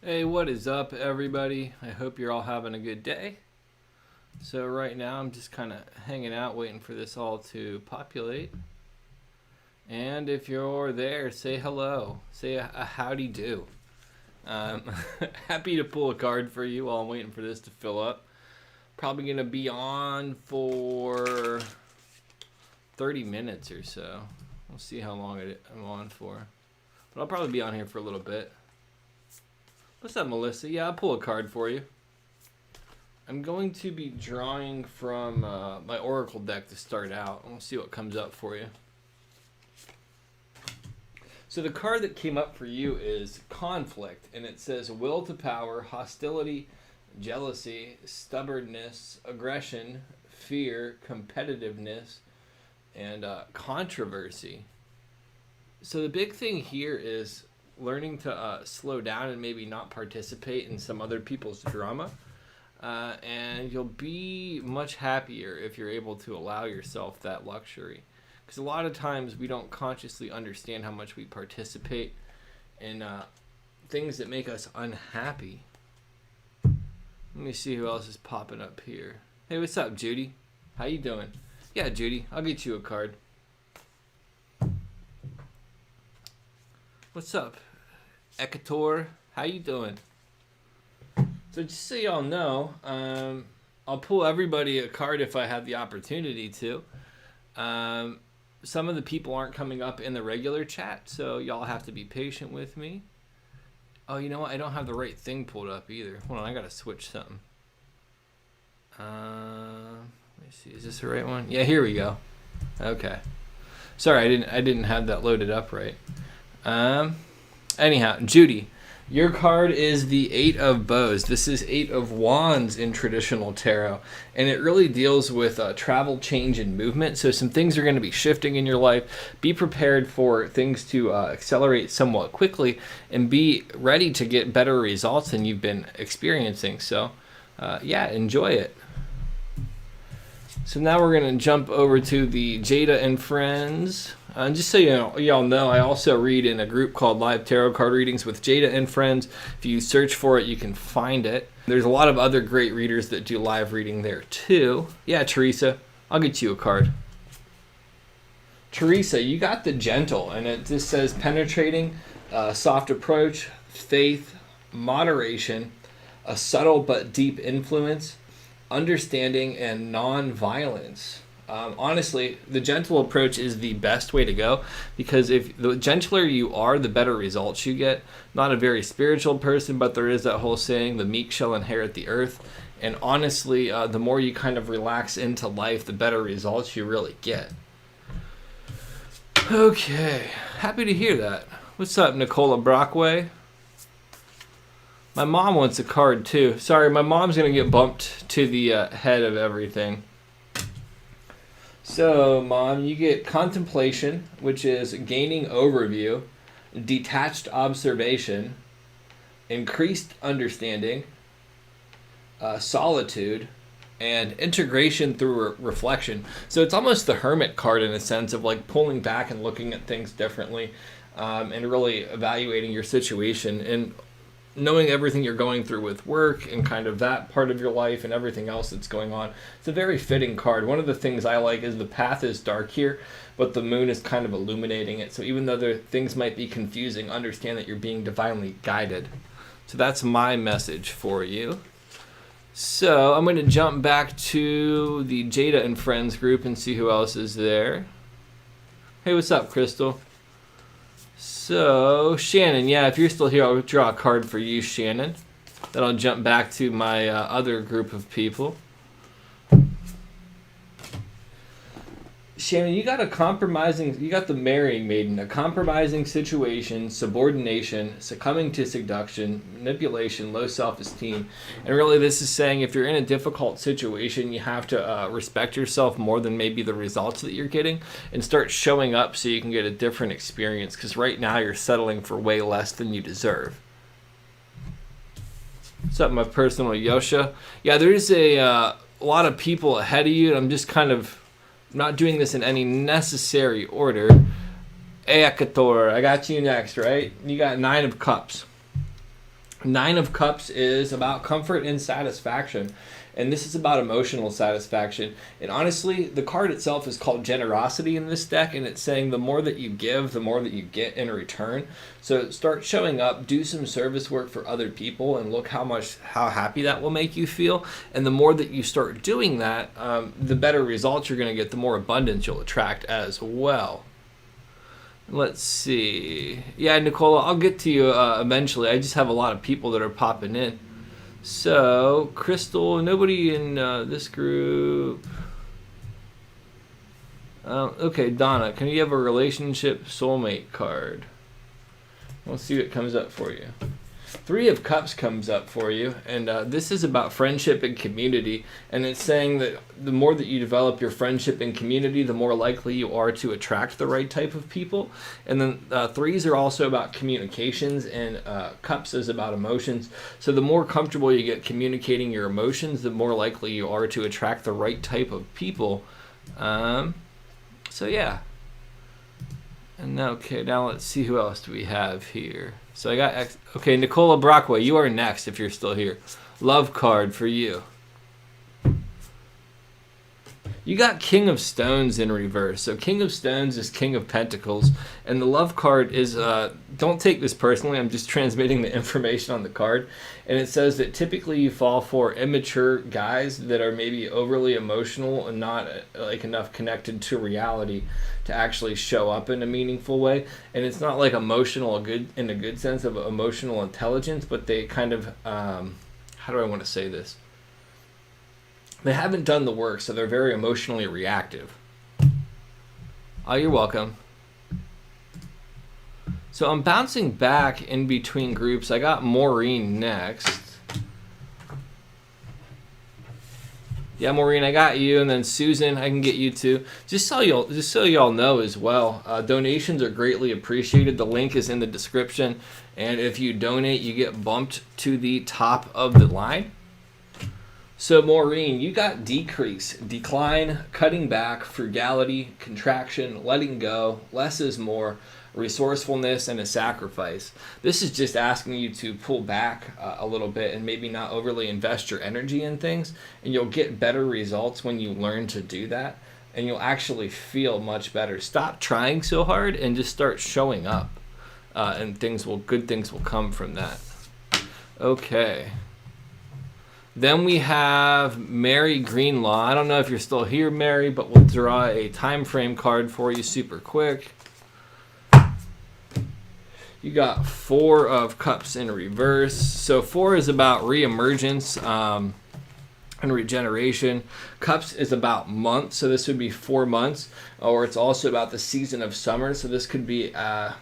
Hey, what is up, everybody? I hope you're all having a good day. So right now I'm just kind of hanging out waiting for this all to populate. And if you're there, say hello. Say a howdy do. Um, Happy to pull a card for you while I'm waiting for this to fill up. Probably going to be on for 30 minutes or so. We'll see how long I'm on for. But I'll probably be on here for a little bit. What's up, Melissa? Yeah, I'll pull a card for you. I'm going to be drawing from my Oracle deck to start out. We'll see what comes up for you. So the card that came up for you is Conflict, and it says will to power, hostility, jealousy, stubbornness, aggression, fear, competitiveness, and controversy. So the big thing here is learning to slow down and maybe not participate in some other people's drama. And you'll be much happier if you're able to allow yourself that luxury. Because a lot of times we don't consciously understand how much we participate in things that make us unhappy. Let me see who else is popping up here. Hey, what's up, Judy? How you doing? Yeah, Judy, I'll get you a card. What's up, Ekator? How you doing? So just so y'all know, I'll pull everybody a card if I have the opportunity to. Some of the people aren't coming up in the regular chat, so y'all have to be patient with me. Oh, you know what? I don't have the right thing pulled up either. Hold on, I gotta switch something. Let me see. Is this the right one? Yeah, here we go. Okay. Sorry, I didn't have that loaded up right. Anyhow, Judy, your card is the Eight of Bows. This is Eight of Wands in traditional tarot, and it really deals with travel, change, and movement. So some things are going to be shifting in your life. Be prepared for things to accelerate somewhat quickly, and be ready to get better results than you've been experiencing. So, yeah, enjoy it. So now we're going to jump over to the Jada and Friends. Just so y'all know, I also read in a group called Live Tarot Card Readings with Jada and Friends. If you search for it, you can find it. There's a lot of other great readers that do live reading there too. Yeah, Teresa, I'll get you a card. Teresa, you got the Gentle, and it just says penetrating, soft approach, faith, moderation, a subtle but deep influence, understanding, and non-violence. Honestly, the gentle approach is the best way to go, because if the gentler you are, the better results you get. Not a very spiritual person, but there is that whole saying, the meek shall inherit the earth. And honestly, the more you kind of relax into life, the better results you really get. Okay, happy to hear that. What's up, Nicola Brockway? My mom wants a card too. Sorry, my mom's going to get bumped to the head of everything. So, Mom, you get contemplation, which is gaining overview, detached observation, increased understanding, solitude, and integration through reflection. So it's almost the hermit card in a sense of like pulling back and looking at things differently, and really evaluating your situation and knowing everything you're going through with work and kind of that part of your life and everything else that's going on. It's a very fitting card. One of the things I like is the path is dark here, but the moon is kind of illuminating it. So even though things might be confusing, understand that you're being divinely guided. So that's my message for you. So I'm going to jump back to the Jada and Friends group and see who else is there. Hey, what's up, Crystal? So, Shannon, yeah, if you're still here, I'll draw a card for you, Shannon. Then I'll jump back to my other group of people. Shannon, you got the marrying maiden, a compromising situation, subordination, succumbing to seduction, manipulation, low self-esteem. And really this is saying if you're in a difficult situation, you have to respect yourself more than maybe the results that you're getting and start showing up so you can get a different experience, because right now you're settling for way less than you deserve. What's up, my personal Yosha? Yeah, there's a lot of people ahead of you, and I'm just kind of not doing this in any necessary order. Ekator, I got you next, right? You got 9 of Cups. Nine of Cups is about comfort and satisfaction. And this is about emotional satisfaction. And honestly, the card itself is called Generosity in this deck. And it's saying the more that you give, the more that you get in return. So start showing up, do some service work for other people, and look how happy that will make you feel. And the more that you start doing that, the better results you're going to get, the more abundance you'll attract as well. Let's see. Yeah, Nicola, I'll get to you eventually. I just have a lot of people that are popping in. So, Crystal, nobody in this group. Okay, Donna, can you have a relationship soulmate card? Let's see what comes up for you. Three of Cups comes up for you, and this is about friendship and community, and it's saying that the more that you develop your friendship and community, the more likely you are to attract the right type of people. And then threes are also about communications, and Cups is about emotions. So the more comfortable you get communicating your emotions, the more likely you are to attract the right type of people. So yeah. And now let's see who else do we have here. So I got, okay, Nicola Brockway, you are next if you're still here. Love card for you. You got King of Stones in reverse. So King of Stones is King of Pentacles. And the love card is, don't take this personally, I'm just transmitting the information on the card. And it says that typically you fall for immature guys that are maybe overly emotional and not like enough connected to reality to actually show up in a meaningful way. And it's not like emotional in a good sense of emotional intelligence, but they kind of, how do I want to say this? They haven't done the work, so they're very emotionally reactive. Oh, you're welcome. So I'm bouncing back in between groups. I got Maureen next. Yeah, Maureen, I got you, and then Susan, I can get you too. Just so y'all know as well, donations are greatly appreciated. The link is in the description, and if you donate, you get bumped to the top of the line. So Maureen, you got decrease, decline, cutting back, frugality, contraction, letting go, less is more, resourcefulness, and a sacrifice. This is just asking you to pull back a little bit and maybe not overly invest your energy in things, and you'll get better results when you learn to do that, and you'll actually feel much better. Stop trying so hard and just start showing up, and good things will come from that. Okay. Then we have Mary Greenlaw. I don't know if you're still here, Mary, but we'll draw a time frame card for you super quick. You got Four of Cups in reverse. So 4 is about reemergence and regeneration. Cups is about months, so this would be 4 months. Or it's also about the season of summer, so this could be, I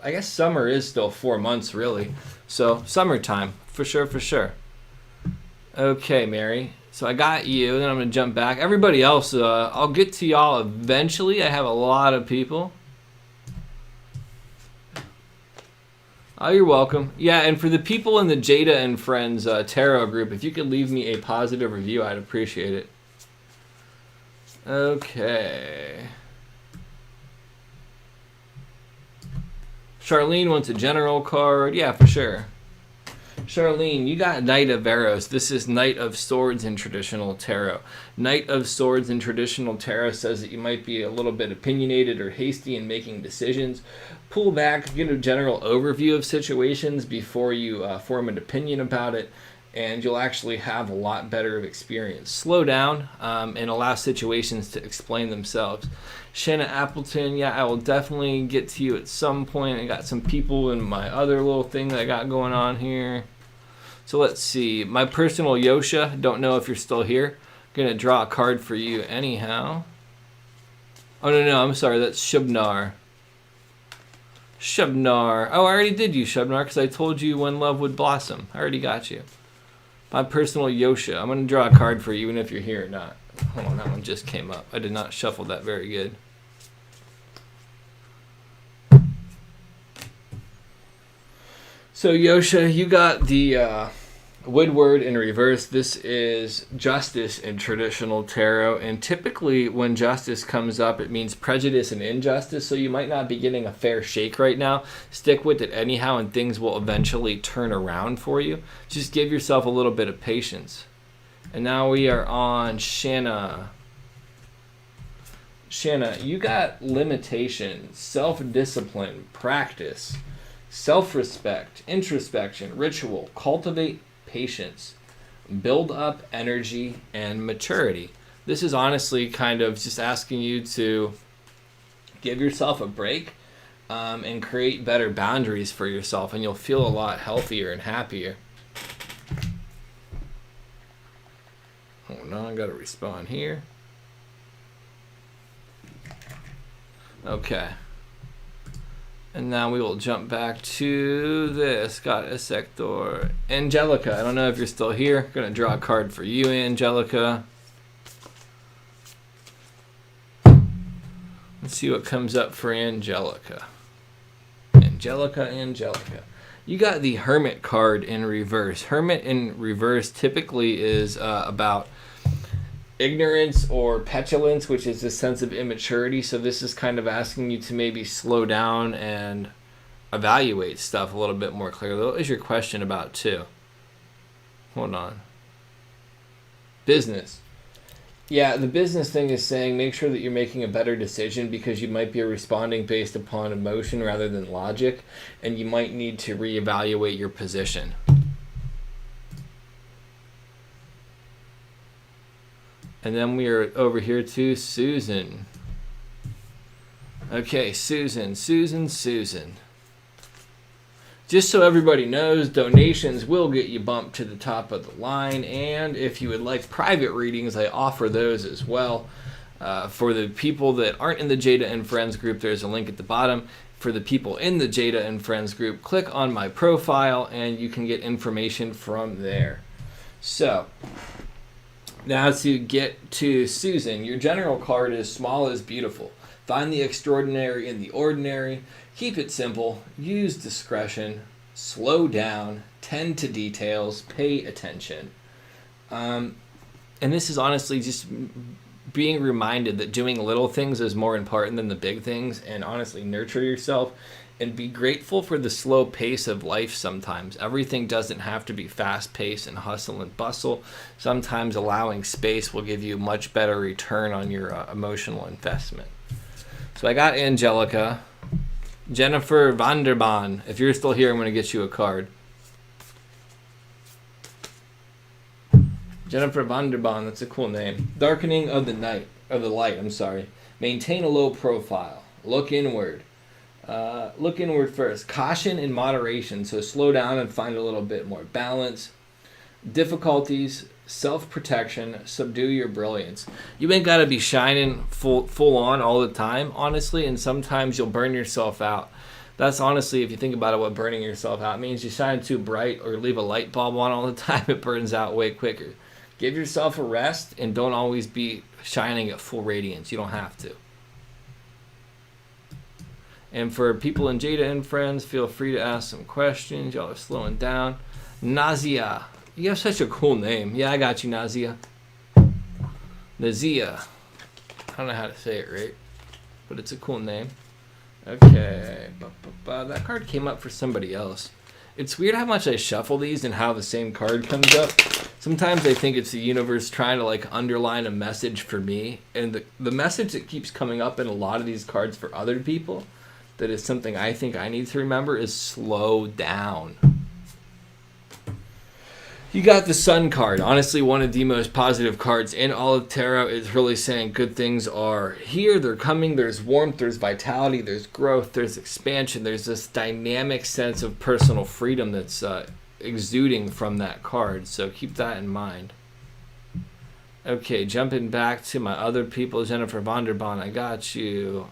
guess summer is still 4 months, really. So summertime, for sure. Okay, Mary. So I got you, then I'm going to jump back. Everybody else, I'll get to y'all eventually. I have a lot of people. Oh, you're welcome. Yeah, and for the people in the Jada and Friends tarot group, if you could leave me a positive review, I'd appreciate it. Okay. Charlene wants a general card. Yeah, for sure. Charlene, you got Knight of Arrows. This is Knight of Swords in traditional tarot. Knight of Swords in traditional tarot says that you might be a little bit opinionated or hasty in making decisions. Pull back, get a general overview of situations before you form an opinion about it, and you'll actually have a lot better of experience. Slow down and allow situations to explain themselves. Shanna Appleton, yeah, I will definitely get to you at some point. I got some people in my other little thing that I got going on here. So let's see. My personal Yosha, don't know if you're still here. I'm going to draw a card for you anyhow. Oh, no, I'm sorry. That's Shubnar. Shubnar. Oh, I already did you, Shubnar, because I told you when love would blossom. I already got you. My personal Yosha. I'm going to draw a card for you, even if you're here or not. Hold on, that one just came up. I did not shuffle that very good. So Yosha, you got the Woodward in reverse. This is justice in traditional tarot, and typically when justice comes up, it means prejudice and injustice, so you might not be getting a fair shake right now. Stick with it anyhow, and things will eventually turn around for you. Just give yourself a little bit of patience. And now we are on Shanna. Shanna, you got limitation, self-discipline, practice, self-respect, introspection, ritual, cultivate patience, build up energy, and maturity. This is honestly kind of just asking you to give yourself a break and create better boundaries for yourself, and you'll feel a lot healthier and happier. Hold on, I gotta respond here. Okay. And now we will jump back to this. Got a sector. Angelica. I don't know if you're still here. Gonna draw a card for you, Angelica. Let's see what comes up for Angelica. Angelica. You got the Hermit card in reverse. Hermit in reverse typically is about ignorance or petulance, which is a sense of immaturity. So this is kind of asking you to maybe slow down and evaluate stuff a little bit more clearly. What is your question about too? Hold on. Business. Yeah, the business thing is saying make sure that you're making a better decision, because you might be responding based upon emotion rather than logic, and you might need to reevaluate your position. And then we are over here to Susan. Okay, Susan. Just so everybody knows, donations will get you bumped to the top of the line. And if you would like private readings, I offer those as well. For the people that aren't in the Jada and Friends group, there's a link at the bottom. For the people in the Jada and Friends group, click on my profile and you can get information from there. So, now to get to Susan, your general card is small is beautiful. Find the extraordinary in the ordinary. Keep it simple. Use discretion. Slow down. Tend to details. Pay attention. And this is honestly just being reminded that doing little things is more important than the big things, and honestly nurture yourself and be grateful for the slow pace of life sometimes. Everything doesn't have to be fast-paced and hustle and bustle. Sometimes allowing space will give you much better return on your emotional investment. So I got Angelica. Jennifer Vanderbaan. If you're still here, I'm going to get you a card. Jennifer Vanderbaan, that's a cool name. Darkening of the night, of the light, I'm sorry. Maintain a low profile. Look inward. Look inward first. Caution and moderation, so slow down and find a little bit more balance. Difficulties, self-protection, subdue your brilliance. You ain't got to be shining full on all the time, honestly, and sometimes you'll burn yourself out. That's honestly, if you think about it, what burning yourself out means. You shine too bright or leave a light bulb on all the time, it burns out way quicker. Give yourself a rest and don't always be shining at full radiance. You don't have to. And for people in Jada and Friends, feel free to ask some questions. Y'all are slowing down. Nazia. You have such a cool name. Yeah, I got you, Nazia. Nazia. I don't know how to say it right, but it's a cool name. Okay. That card came up for somebody else. It's weird how much I shuffle these and how the same card comes up. Sometimes I think it's the universe trying to like underline a message for me. And the message that keeps coming up in a lot of these cards for other people, that is something I think I need to remember, is slow down. You got the Sun card. Honestly, one of the most positive cards in all of tarot. Is really saying good things are here, they're coming, there's warmth, there's vitality, there's growth, there's expansion, there's this dynamic sense of personal freedom that's exuding from that card. So keep that in mind. Okay, jumping back to my other people, Jennifer Vanderbaan, I got you.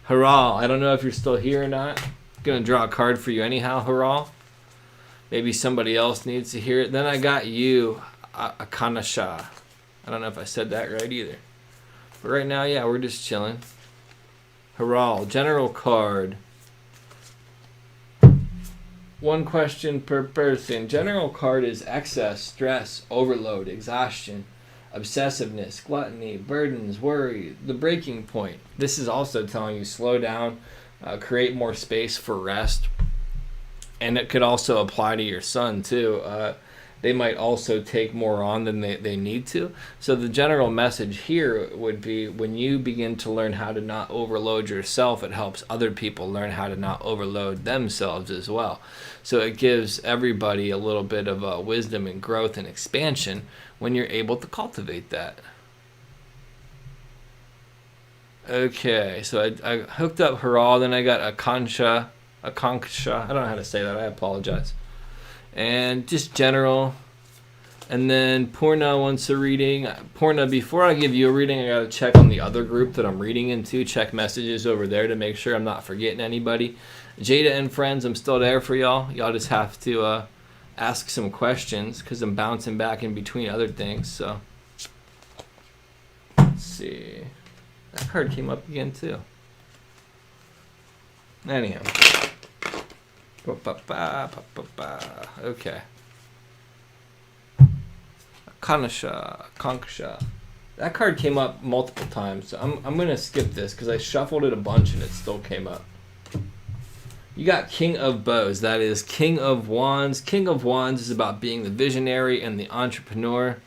Haral, I don't know if you're still here or not. I'm going to draw a card for you anyhow, Haral. Maybe somebody else needs to hear it. Then I got you, Akanasha. I don't know if I said that right either. But right now, yeah, we're just chilling. Haral, general card. One question per person. General card is excess, stress, overload, exhaustion, obsessiveness, gluttony, burdens, worry, the breaking point. This is also telling you slow down, create more space for rest. And it could also apply to your son too. They might also take more on than they need to. So the general message here would be, when you begin to learn how to not overload yourself, it helps other people learn how to not overload themselves as well. So it gives everybody a little bit of wisdom and growth and expansion when you're able to cultivate that. Okay, so I hooked up Haral, then I got Akanksha. I don't know how to say that, I apologize. And just general. And then Purna wants a reading. Purna, before I give you a reading, I gotta check on the other group that I'm reading into, check messages over there to make sure I'm not forgetting anybody. Jada and friends, I'm still there for y'all. Y'all just have to ask some questions because I'm bouncing back in between other things. So let's see. That card came up again too. Anyhow. Okay. Kanksha. That card came up multiple times, so I'm gonna skip this because I shuffled it a bunch and it still came up. You got King of Bows. That is King of Wands. King of Wands is about being the visionary and the entrepreneur.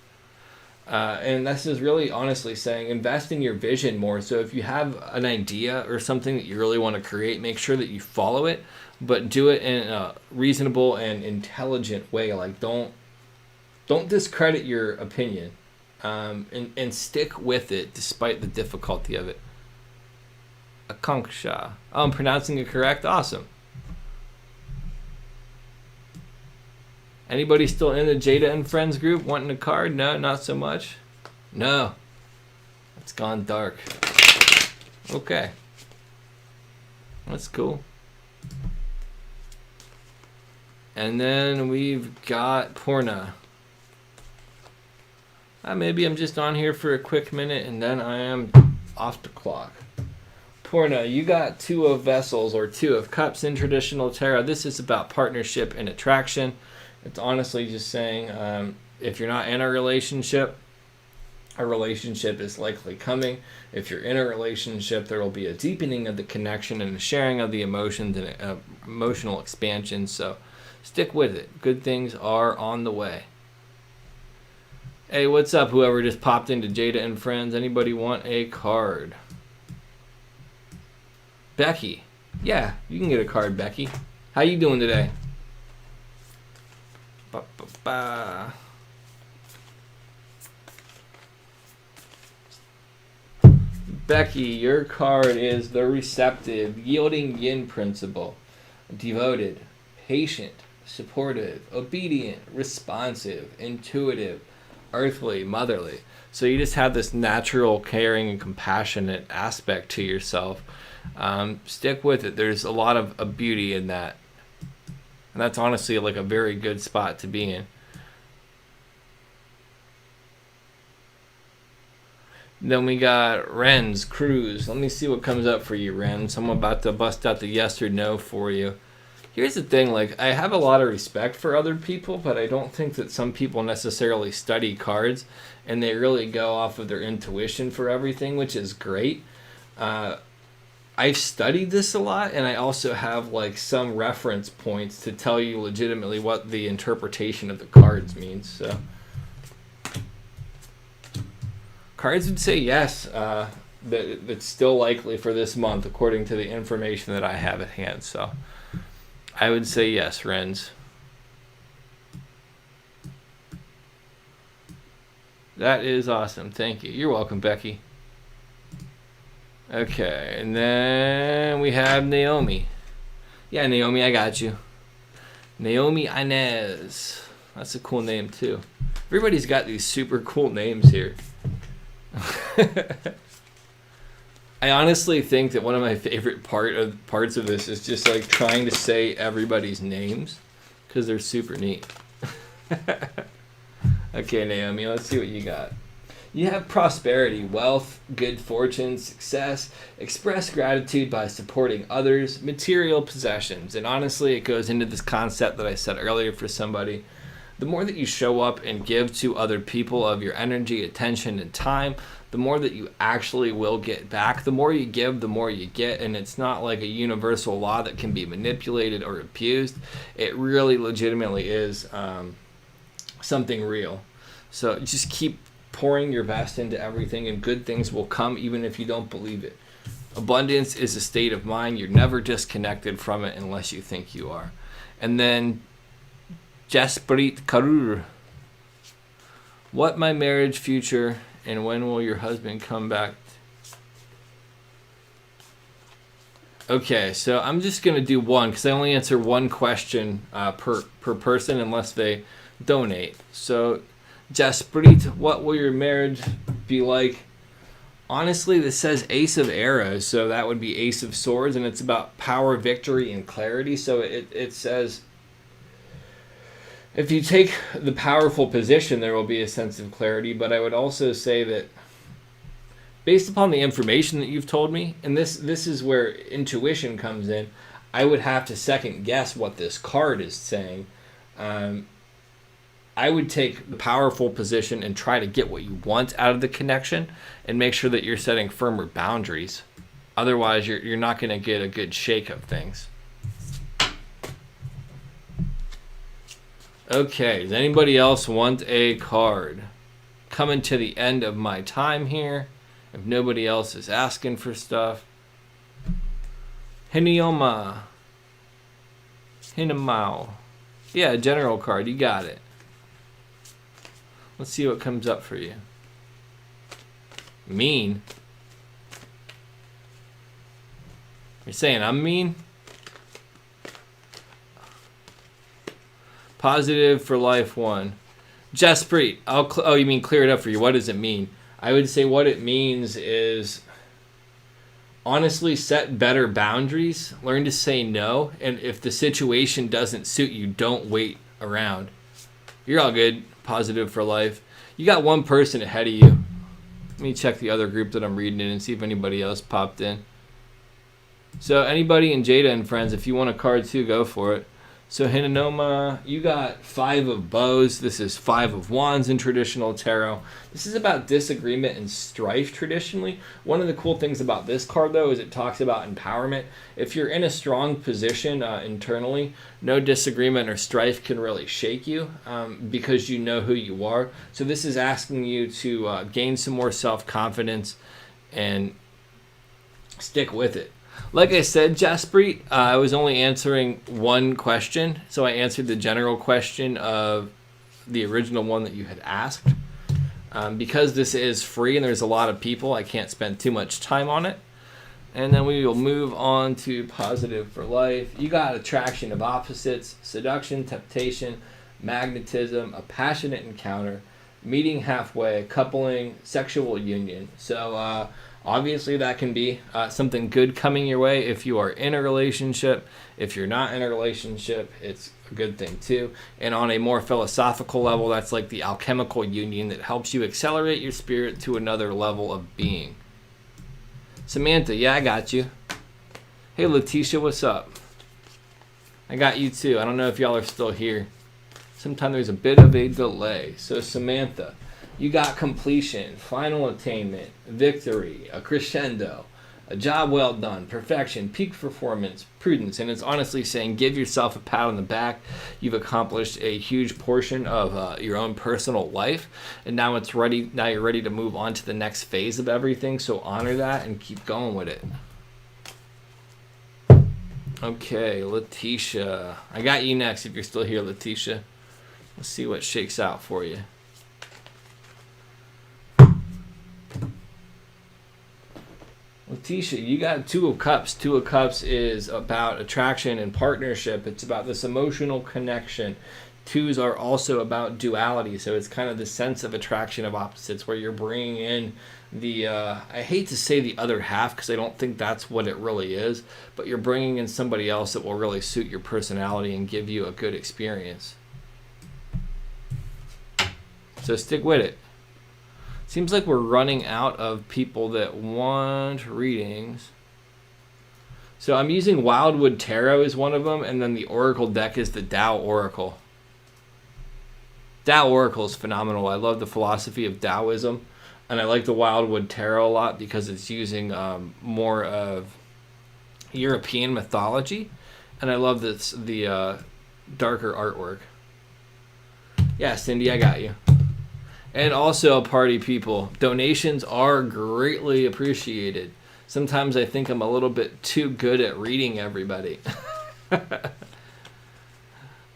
And this is really honestly saying invest in your vision more. So if you have an idea or something that you really want to create, make sure that you follow it, but do it in a reasonable and intelligent way. Like don't discredit your opinion, and stick with it despite the difficulty of it. Akanksha. Oh, I'm pronouncing it correct? Awesome. Anybody still in the Jada and Friends group wanting a card? No, not so much. No. It's gone dark. Okay. That's cool. And then we've got Purna. Maybe I'm just on here for a quick minute and then I am off the clock. Purna, you got Two of Vessels or Two of Cups in traditional tarot. This is about partnership and attraction. It's honestly just saying if you're not in a relationship is likely coming. If you're in a relationship, there will be a deepening of the connection and a sharing of the emotions and emotional expansion. So stick with it. Good things are on the way. Hey, what's up, whoever just popped into Jada and Friends? Anybody want a card? Becky. Yeah, you can get a card, Becky. How you doing today? Becky, your card is the receptive, yielding yin principle. Devoted, patient, supportive, obedient, responsive, intuitive, earthly, motherly. So you just have this natural, caring, and compassionate aspect to yourself. Stick with it. There's a lot of beauty in that. And that's honestly like a very good spot to be in. Then we got Ren's Cruise. Let me see what comes up for you, Ren. So I'm about to bust out the yes or no for you. Here's the thing, like, I have a lot of respect for other people, but I don't think that some people necessarily study cards and they really go off of their intuition for everything, which is great. I've studied this a lot, and I also have like some reference points to tell you legitimately what the interpretation of the cards means. So cards would say yes, that it's still likely for this month according to the information that I have at hand. So I would say yes, Renz. That is awesome. Thank you. You're welcome, Becky. Okay, and then we have Naomi. Yeah, Naomi, I got you. Naomi Inez. That's a cool name, too. Everybody's got these super cool names here. I honestly think that one of my favorite parts of this is just like trying to say everybody's names because they're super neat. Okay, Naomi, let's see what you got. You have prosperity, wealth, good fortune, success. Express gratitude by supporting others, material possessions. And honestly, it goes into this concept that I said earlier for somebody. The more that you show up and give to other people of your energy, attention, and time, the more that you actually will get back. The more you give, the more you get. And it's not like a universal law that can be manipulated or abused. It really legitimately is something real. So just keep pouring your best into everything, and good things will come even if you don't believe it. Abundance is a state of mind. You're never disconnected from it unless you think you are. And then Jasprit Karur. What my marriage future, and when will your husband come back? Okay, so I'm just going to do one because I only answer one question per person unless they donate. So Jasprit, what will your marriage be like? Honestly, this says Ace of Arrows, so that would be Ace of Swords, and it's about power, victory, and clarity. So it says if you take the powerful position, there will be a sense of clarity, but I would also say that based upon the information that you've told me, and this is where intuition comes in, I would have to second guess what this card is saying. I would take the powerful position and try to get what you want out of the connection and make sure that you're setting firmer boundaries. Otherwise, you're not going to get a good shake of things. Okay, does anybody else want a card? Coming to the end of my time here. If nobody else is asking for stuff. Hinioma. Hinamao. Yeah, general card, you got it. Let's see what comes up for you. Mean? You're saying I'm mean? Positive for life 1. Jasprit, oh, you mean clear it up for you. What does it mean? I would say what it means is honestly set better boundaries. Learn to say no. And if the situation doesn't suit you, don't wait around. You're all good. Positive for life. You got one person ahead of you. Let me check the other group that I'm reading in and see if anybody else popped in. So anybody in Jada and Friends, if you want a card too, go for it. So Hinanoma, you got 5 of Bows. This is 5 of Wands in traditional tarot. This is about disagreement and strife traditionally. One of the cool things about this card, though, is it talks about empowerment. If you're in a strong position internally, no disagreement or strife can really shake you because you know who you are. So this is asking you to gain some more self-confidence and stick with it. Like I said, Jasprit, I was only answering one question. So I answered the general question of the original one that you had asked. Because this is free and there's a lot of people, I can't spend too much time on it. And then we will move on to positive for life. You got attraction of opposites, seduction, temptation, magnetism, a passionate encounter, meeting halfway, coupling, sexual union. So obviously that can be something good coming your way if you are in a relationship. If you're not in a relationship, it's a good thing too. And on a more philosophical level, that's like the alchemical union that helps you accelerate your spirit to another level of being. Samantha, yeah, I got you. Hey, Letitia, what's up? I got you too. I don't know if y'all are still here. Sometimes there's a bit of a delay. So Samantha, you got completion, final attainment, victory, a crescendo, a job well done, perfection, peak performance, prudence. And it's honestly saying give yourself a pat on the back. You've accomplished a huge portion of your own personal life. And now it's ready. Now you're ready to move on to the next phase of everything. So honor that and keep going with it. Okay, Letitia. I got you next if you're still here, Letitia. Let's see what shakes out for you. Letitia, you got 2 of Cups. 2 of Cups is about attraction and partnership. It's about this emotional connection. 2s are also about duality, so it's kind of the sense of attraction of opposites where you're bringing in the, I hate to say the other half because I don't think that's what it really is, but you're bringing in somebody else that will really suit your personality and give you a good experience. So stick with it. Seems like we're running out of people that want readings. So I'm using Wildwood Tarot as one of them, and then the Oracle deck is the Tao Oracle. Tao Oracle is phenomenal. I love the philosophy of Taoism, and I like the Wildwood Tarot a lot because it's using more of European mythology, and I love the darker artwork. Yeah, Cindy, I got you. And also, party people, donations are greatly appreciated. Sometimes I think I'm a little bit too good at reading everybody.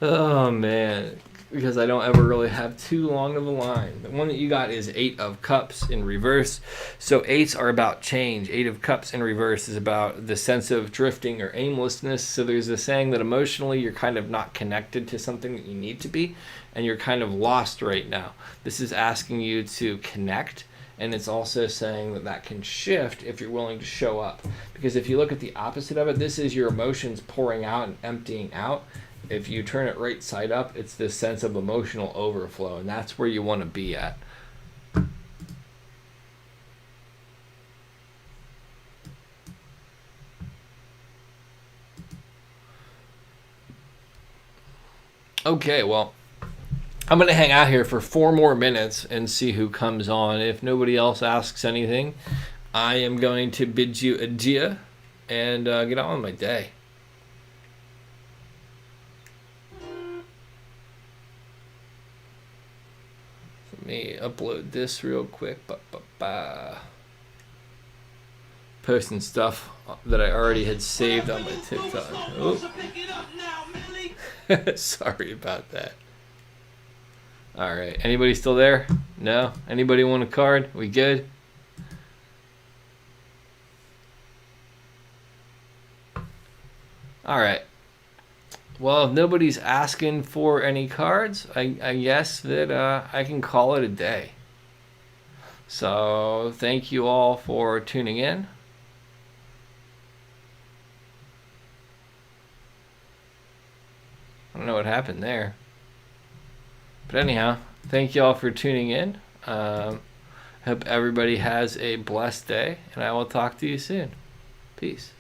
Oh, man. Because I don't ever really have too long of a line. The one that you got is 8 of Cups in reverse. So 8s are about change. 8 of Cups in reverse is about the sense of drifting or aimlessness. So there's a saying that emotionally you're kind of not connected to something that you need to be, and you're kind of lost right now. This is asking you to connect, and it's also saying that that can shift if you're willing to show up. Because if you look at the opposite of it, this is your emotions pouring out and emptying out. If you turn it right side up, it's this sense of emotional overflow, and that's where you want to be at. Okay, well, I'm going to hang out here for 4 more minutes and see who comes on. If nobody else asks anything, I am going to bid you adieu and get on with my day. Let me upload this real quick. Posting stuff that I already had saved on my TikTok. Oh. Sorry about that. All right. Anybody still there? No? Anybody want a card? We good? All right. Well, if nobody's asking for any cards, I guess that I can call it a day. So thank you all for tuning in. I don't know what happened there. But anyhow, thank you all for tuning in. Hope everybody has a blessed day, and I will talk to you soon. Peace.